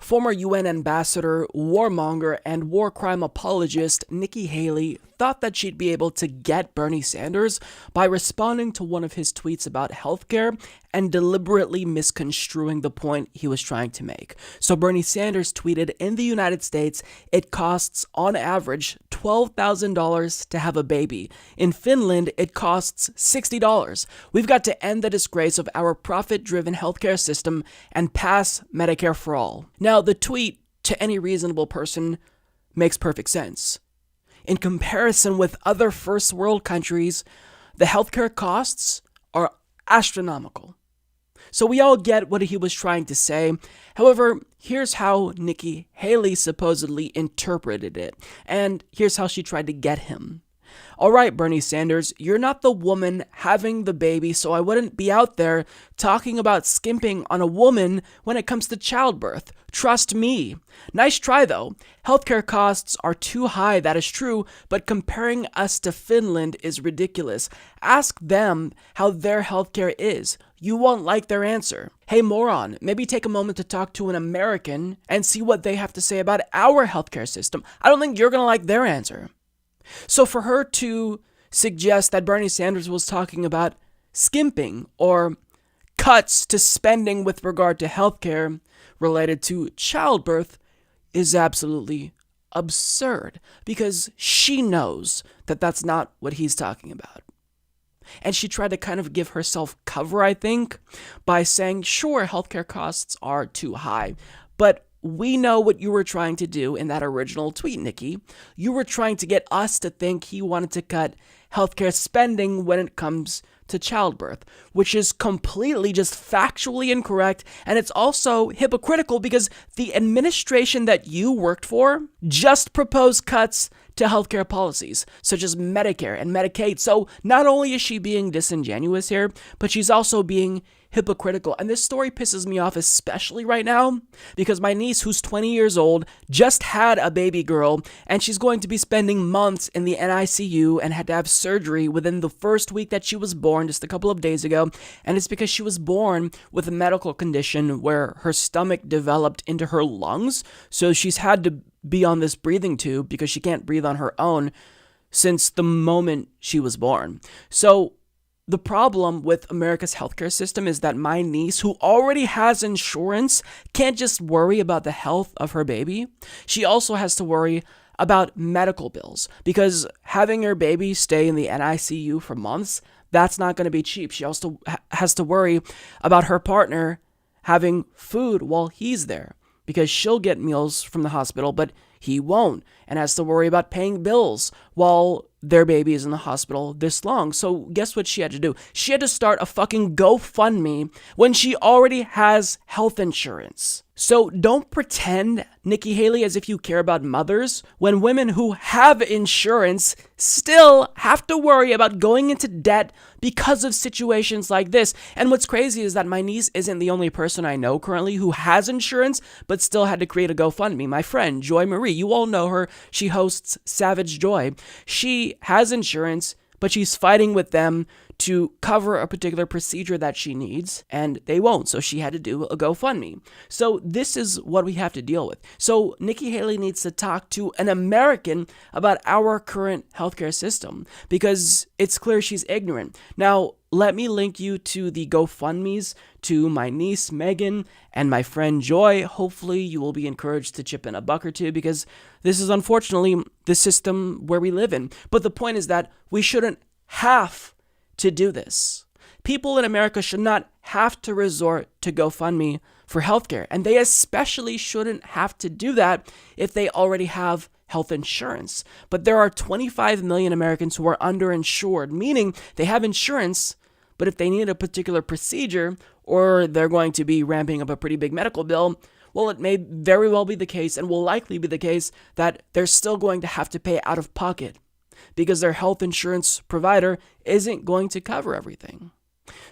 Former UN ambassador, warmonger, and war crime apologist Nikki Haley thought that she'd be able to get Bernie Sanders by responding to one of his tweets about healthcare and deliberately misconstruing the point he was trying to make. So Bernie Sanders tweeted, in the United States, it costs on average $12,000 to have a baby. In Finland, it costs $60. We've got to end the disgrace of our profit-driven healthcare system and pass Medicare for all. Now, the tweet, to any reasonable person, makes perfect sense. In comparison with other first world countries, the healthcare costs are astronomical. So we all get what he was trying to say. However, here's how Nikki Haley supposedly interpreted it, and here's how she tried to get him. All right, Bernie Sanders, you're not the woman having the baby, so I wouldn't be out there talking about skimping on a woman when it comes to childbirth. Trust me. Nice try, though. Healthcare costs are too high, that is true, but comparing us to Finland is ridiculous. Ask them how their healthcare is. You won't like their answer. Hey, moron, maybe take a moment to talk to an American and see what they have to say about our healthcare system. I don't think you're going to like their answer. So for her to suggest that Bernie Sanders was talking about skimping or cuts to spending with regard to healthcare related to childbirth is absolutely absurd, because she knows that that's not what he's talking about. And she tried to kind of give herself cover, I think, by saying, sure, healthcare costs are too high, but we know what you were trying to do in that original tweet, Nikki. You were trying to get us to think he wanted to cut healthcare spending when it comes to childbirth, which is completely just factually incorrect, and it's also hypocritical because the administration that you worked for just proposed cuts to healthcare policies, such as Medicare and Medicaid. So not only is she being disingenuous here, but she's also being hypocritical. And this story pisses me off especially right now because my niece, who's 20 years old, just had a baby girl, and she's going to be spending months in the NICU and had to have surgery within the first week that she was born, just a couple of days ago. And it's because she was born with a medical condition where her stomach developed into her lungs. So she's had to be on this breathing tube because she can't breathe on her own since the moment she was born. So the problem with America's healthcare system is that my niece, who already has insurance, can't just worry about the health of her baby. She also has to worry about medical bills, because having her baby stay in the NICU for months, that's not going to be cheap. She also has to worry about her partner having food while he's there, because she'll get meals from the hospital, but he won't, and has to worry about paying bills while their baby is in the hospital this long. So guess what she had to do? She had to start a fucking GoFundMe when she already has health insurance. So don't pretend, Nikki Haley, as if you care about mothers when women who have insurance still have to worry about going into debt because of situations like this. And what's crazy is that my niece isn't the only person I know currently who has insurance but still had to create a GoFundMe. My friend, Joy Marie, you all know her. She hosts Savage Joy. She has insurance, but she's fighting with them to cover a particular procedure that she needs, and they won't, so she had to do a GoFundMe. So this is what we have to deal with. So Nikki Haley needs to talk to an American about our current healthcare system, because it's clear she's ignorant. Now, let me link you to the GoFundMes to my niece, Megan, and my friend, Joy. Hopefully, you will be encouraged to chip in a buck or two, because this is unfortunately the system where we live in. But the point is that we shouldn't have to do this. People in America should not have to resort to GoFundMe for healthcare, and they especially shouldn't have to do that if they already have health insurance. But there are 25 million Americans who are underinsured, meaning they have insurance, but if they need a particular procedure or they're going to be ramping up a pretty big medical bill, well, it may very well be the case, and will likely be the case, that they're still going to have to pay out of pocket because their health insurance provider isn't going to cover everything.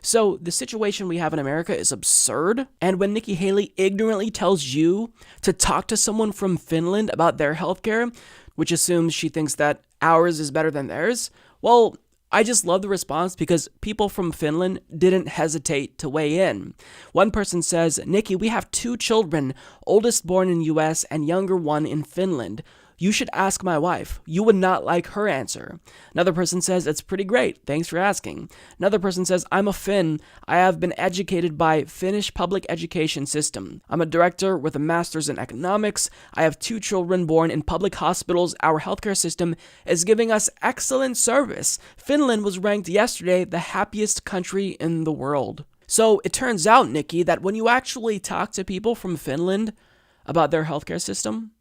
So the situation we have in America is absurd. And when Nikki Haley ignorantly tells you to talk to someone from Finland about their healthcare, which assumes she thinks that ours is better than theirs, well, I just love the response because people from Finland didn't hesitate to weigh in. One person says, Nikki, we have 2 children, oldest born in US and younger one in Finland. You should ask my wife. You would not like her answer. Another person says, it's pretty great. Thanks for asking. Another person says, I'm a Finn. I have been educated by Finnish public education system. I'm a director with a master's in economics. I have 2 children born in public hospitals. Our healthcare system is giving us excellent service. Finland was ranked yesterday the happiest country in the world. So it turns out, Nikki, that when you actually talk to people from Finland about their healthcare system,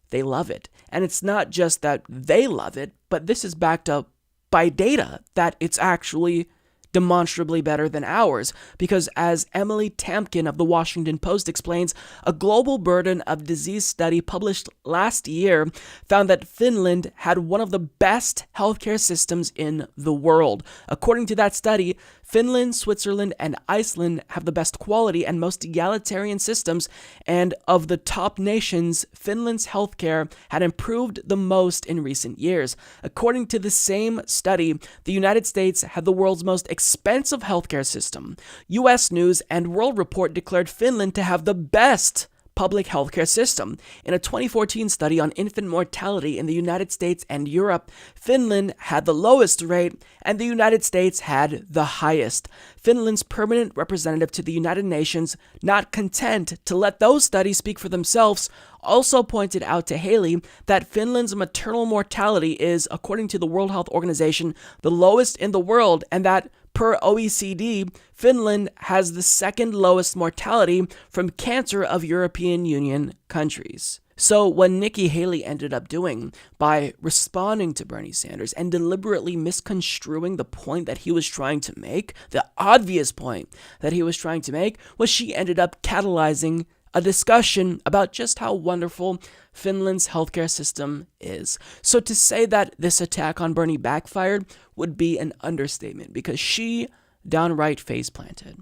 they love it. And it's not just that they love it, but this is backed up by data that it's actually demonstrably better than ours. Because as Emily Tamkin of the Washington Post explains, a global burden of disease study published last year found that Finland had one of the best healthcare systems in the world. According to that study, Finland, Switzerland, and Iceland have the best quality and most egalitarian systems, and of the top nations, Finland's healthcare had improved the most in recent years. According to the same study, the United States had the world's most expensive healthcare system. U.S. News and World Report declared Finland to have the best public healthcare system. In a 2014 study on infant mortality in the United States and Europe, Finland had the lowest rate and the United States had the highest. Finland's permanent representative to the United Nations, not content to let those studies speak for themselves, also pointed out to Haley that Finland's maternal mortality is, according to the World Health Organization, the lowest in the world, and that per OECD, Finland has the second lowest mortality from cancer of European Union countries. So what Nikki Haley ended up doing by responding to Bernie Sanders and deliberately misconstruing the point that he was trying to make, the obvious point that he was trying to make, was she ended up catalyzing a discussion about just how wonderful Finland's healthcare system is. So to say that this attack on Bernie backfired would be an understatement because she downright face planted.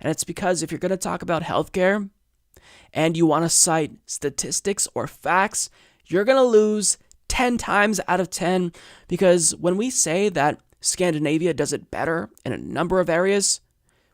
And it's because if you're going to talk about healthcare and you want to cite statistics or facts, you're going to lose 10 times out of 10 because when we say that Scandinavia does it better in a number of areas,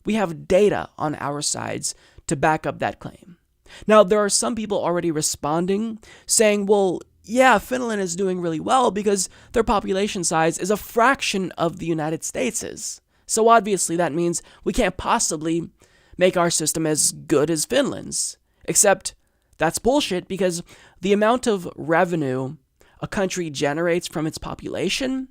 we have data on our sides to back up that claim. Now, there are some people already responding saying, well, yeah, Finland is doing really well because their population size is a fraction of the United States's. So obviously that means we can't possibly make our system as good as Finland's. Except that's bullshit because the amount of revenue a country generates from its population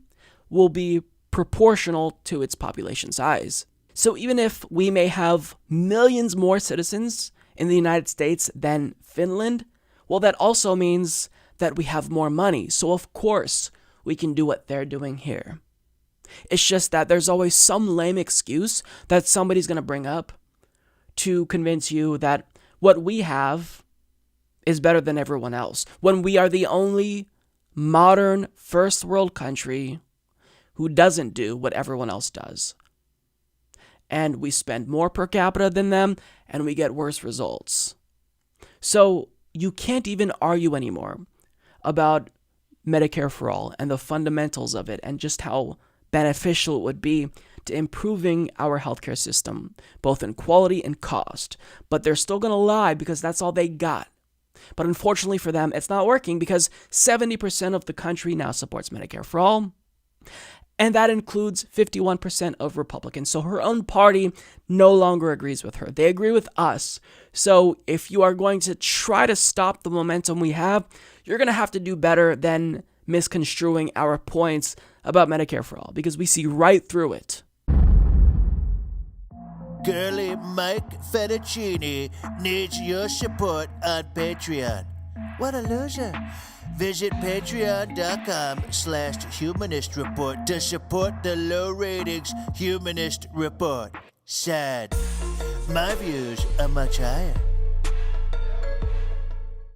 will be proportional to its population size. So even if we may have millions more citizens in the United States than Finland, well, that also means that we have more money. So of course, we can do what they're doing here. It's just that there's always some lame excuse that somebody's going to bring up to convince you that what we have is better than everyone else, when we are the only modern first world country who doesn't do what everyone else does. And we spend more per capita than them, and we get worse results. So you can't even argue anymore about Medicare for all and the fundamentals of it and just how beneficial it would be to improving our healthcare system, both in quality and cost. But they're still going to lie because that's all they got. But unfortunately for them, it's not working because 70% of the country now supports Medicare for all. And that includes 51% of Republicans. So her own party no longer agrees with her. They agree with us. So if you are going to try to stop the momentum we have, you're going to have to do better than misconstruing our points about Medicare for all, because we see right through it. Girly Mike Fettuccine needs your support on Patreon. What a loser. Visit patreon.com/Humanist Report to support the low ratings Humanist Report. Sad. My views are much higher.